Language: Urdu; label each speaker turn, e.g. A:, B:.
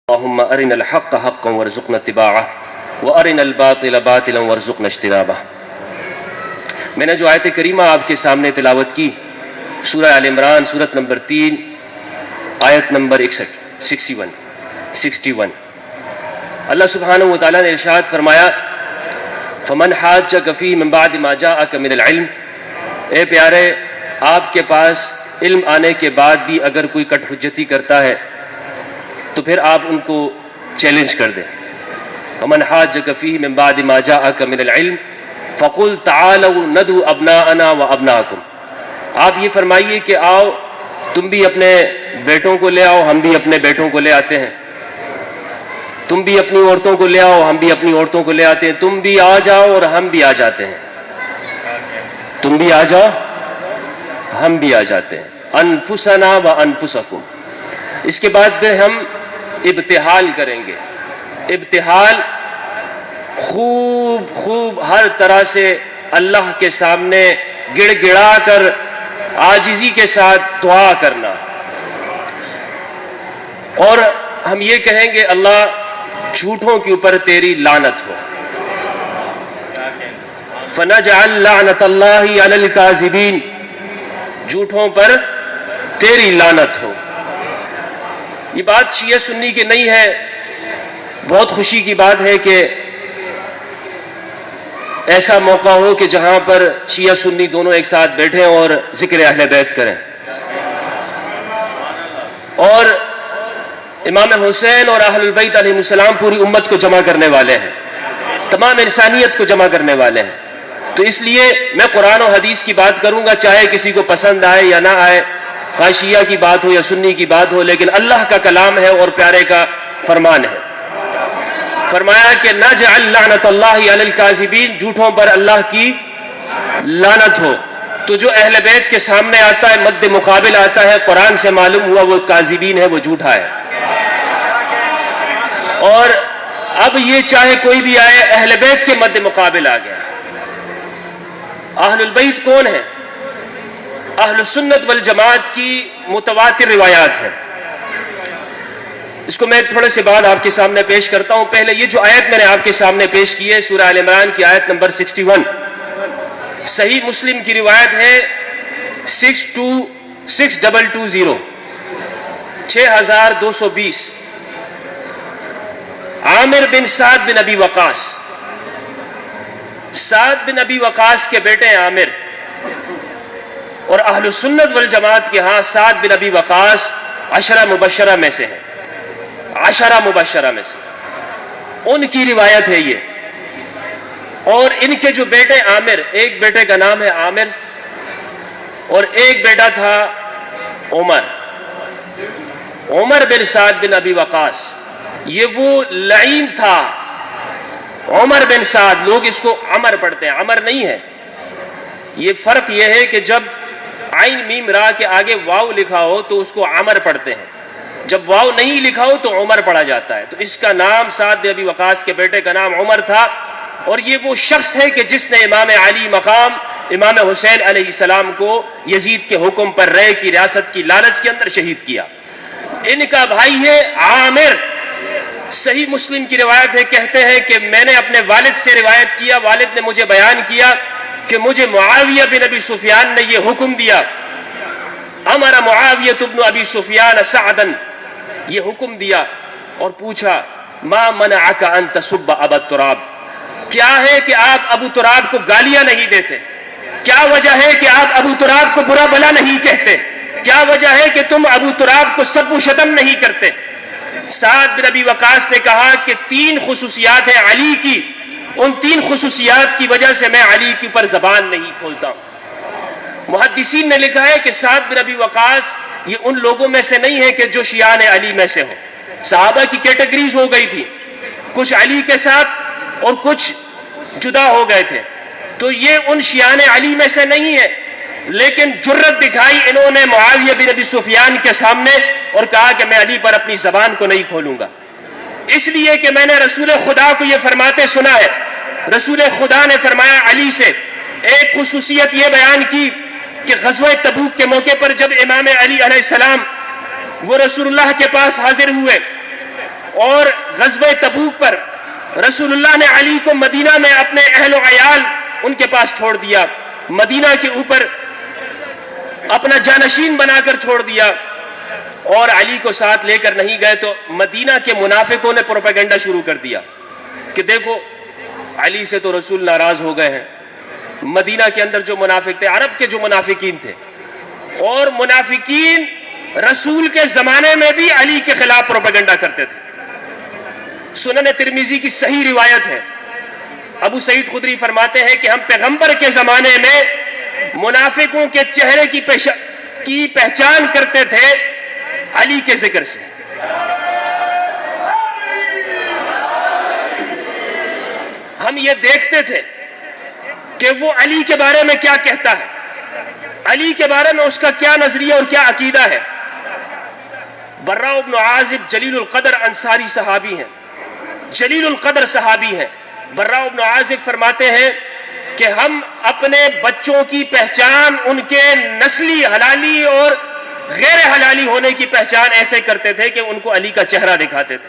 A: اللهم ارنا الحق حقا وارزقنا اتباعه وارنا الباطل باطلا وارزقنا اجتنابه۔ میں نے جو آیت کریمہ آپ کے سامنے تلاوت کی سورہ آل عمران سورت نمبر 3 آیت نمبر 61 اللہ سبحانہ و تعالیٰ نے ارشاد فرمایا فمن حاجک فیہ من بعد ما جاءک من العلم، اے پیارے آپ کے پاس علم آنے کے بعد بھی اگر کوئی کٹ حجتی کرتا ہے تو پھر آپ ان کو چیلنج کر دیں۔ ومن حاجک فیہ من بعد ما جاءک من العلم فقل تعالوا ندعو ابناءنا وابناءکم، آپ یہ فرمائیے کہ آؤ تم بھی اپنے بیٹوں کو لے آؤ، ہم بھی اپنے بیٹوں کو لے آتے ہیں، تم بھی اپنی عورتوں کو لے آؤ، ہم بھی اپنی عورتوں کو لے آتے ہیں، تم بھی آ جاؤ اور ہم بھی آ جاتے ہیں، تم بھی آ جاؤ ہم بھی آ جاتے ہیں، انفسنا وانفسکم۔ اس کے بعد پھر ہم ابتحال کریں گے، ابتحال خوب ہر طرح سے اللہ کے سامنے گڑ گڑا کر عاجزی کے ساتھ دعا کرنا، اور ہم یہ کہیں گے اللہ جھوٹوں کے اوپر تیری لعنت ہو، فنجعل لعنت اللہ علی الکاذبین، جھوٹوں پر تیری لعنت ہو۔ یہ بات شیعہ سنی کی نہیں ہے، بہت خوشی کی بات ہے کہ ایسا موقع ہو کہ جہاں پر شیعہ سنی دونوں ایک ساتھ بیٹھیں اور ذکر اہل بیت کریں، اور امام حسین اور اہل البیت علیہ السلام پوری امت کو جمع کرنے والے ہیں، تمام انسانیت کو جمع کرنے والے ہیں۔ تو اس لیے میں قرآن و حدیث کی بات کروں گا، چاہے کسی کو پسند آئے یا نہ آئے، خواہ شیعہ کی بات ہو یا سنی کی بات ہو، لیکن اللہ کا کلام ہے اور پیارے کا فرمان ہے۔ فرمایا کہ نجعل لعنت اللہ علی الکاذبین، جھوٹوں پر اللہ کی لعنت ہو۔ تو جو اہل بیت کے سامنے آتا ہے، مد مقابل آتا ہے، قرآن سے معلوم ہوا وہ کاذبین ہے، وہ جھوٹا ہے۔ اور اب یہ چاہے کوئی بھی آئے، اہل بیت کے مد مقابل آ گیا۔ اہل البیت کون ہے؟ اہل سنت والجماعت کی متواتر روایات ہیں، اس کو میں تھوڑے سے بعد آپ کے سامنے پیش کرتا ہوں۔ پہلے یہ جو آیت میں نے آپ کے سامنے پیش کی ہے سورہ آل عمران کی آیت نمبر 61، صحیح مسلم کی روایت ہے 6220 عامر بن سعد بن ابی وقاص، سعد بن ابی وقاص کے بیٹے ہیں عامر، اور اہل سنت والجماعت کے ہاں سعد بن ابی وقاص عشرہ مبشرہ میں سے ہیں، 10 مبشرہ میں سے ان کی روایت ہے یہ۔ اور ان کے جو بیٹے عامر، ایک بیٹے کا نام ہے عامر اور ایک بیٹا تھا عمر بن سعد بن ابی وقاص، یہ وہ لعین تھا عمر بن سعد، لوگ اس کو عمر پڑھتے ہیں، عمر نہیں ہے۔ یہ فرق یہ ہے کہ جب عین میم را کے آگے واو لکھا ہو تو اس کو عمر پڑھتے ہیں، جب واو نہیں لکھا ہو تو عمر پڑھا جاتا ہے۔ تو اس کا نام سعد بن ابی وقاص کے بیٹے کا نام عمر تھا، اور یہ وہ شخص ہے کہ جس نے امام علی مقام امام حسین علیہ السلام کو یزید کے حکم پر رے کی ریاست کی لالچ کے اندر شہید کیا۔ ان کا بھائی ہے عامر، صحیح مسلم کی روایت ہے، کہتے ہیں کہ میں نے اپنے والد سے روایت کیا، والد نے مجھے بیان کیا کہ مجھے معاویہ بن ابی سفیان نے یہ حکم دیا، امر معاویہ بن ابی سفیان سعدا، یہ حکم دیا، اور پوچھا ما منعک ان تسب ابا تراب، کیا ہے کہ آپ ابو تراب کو گالیاں نہیں دیتے، کیا وجہ ہے کہ آپ ابو تراب کو برا بلا نہیں کہتے، کیا وجہ ہے کہ تم ابو تراب کو سب و شتم نہیں کرتے؟ سعد بن ابی وقاص نے کہا کہ 3 خصوصیات ہیں علی کی، ان 3 خصوصیات کی وجہ سے میں علی کے اوپر زبان نہیں کھولتا ہوں۔ محدثین نے لکھا ہے کہ سعد بن ابی وقاص یہ ان لوگوں میں سے نہیں ہے کہ جو شیعان علی میں سے ہو، صحابہ کی کیٹیگریز ہو گئی تھی، کچھ علی کے ساتھ اور کچھ جدا ہو گئے تھے، تو یہ ان شیعان علی میں سے نہیں ہے، لیکن جرت دکھائی انہوں نے معاویہ بن ابی سفیان کے سامنے اور کہا کہ میں علی پر اپنی زبان کو نہیں کھولوں گا، اس لیے کہ میں نے رسول خدا کو یہ فرماتے سنا ہے۔ رسول خدا نے فرمایا علی سے، ایک خصوصیت یہ بیان کی کہ غزوہ تبوک کے موقع پر جب امام علی علیہ السلام وہ رسول اللہ کے پاس حاضر ہوئے اور غزوہ تبوک پر رسول اللہ نے علی کو مدینہ میں اپنے اہل و عیال ان کے پاس چھوڑ دیا، مدینہ کے اوپر اپنا جانشین بنا کر چھوڑ دیا، اور علی کو ساتھ لے کر نہیں گئے تو مدینہ کے منافقوں نے پروپیگنڈا شروع کر دیا کہ دیکھو علی سے تو رسول ناراض ہو گئے ہیں۔ مدینہ کے اندر جو منافق تھے، عرب کے جو منافقین تھے، اور منافقین رسول کے زمانے میں بھی علی کے خلاف پروپیگنڈا کرتے تھے۔ سنن ترمذی کی صحیح روایت ہے، ابو سعید خدری فرماتے ہیں کہ ہم پیغمبر کے زمانے میں منافقوں کے چہرے کی پہچان کرتے تھے علی کے ذکر سے۔ ہم یہ دیکھتے تھے کہ وہ علی کے بارے میں کیا کہتا ہے، علی کے بارے میں اس کا کیا نظریہ اور کیا عقیدہ ہے۔ براء بن عازب جلیل القدر انصاری صحابی ہیں، جلیل القدر صحابی ہیں۔ براء بن عازب فرماتے ہیں کہ ہم اپنے بچوں کی پہچان ان کے نسلی حلالی اور غیر حلالی ہونے کی پہچان ایسے کرتے تھے کہ ان کو علی کا چہرہ دکھاتے تھے۔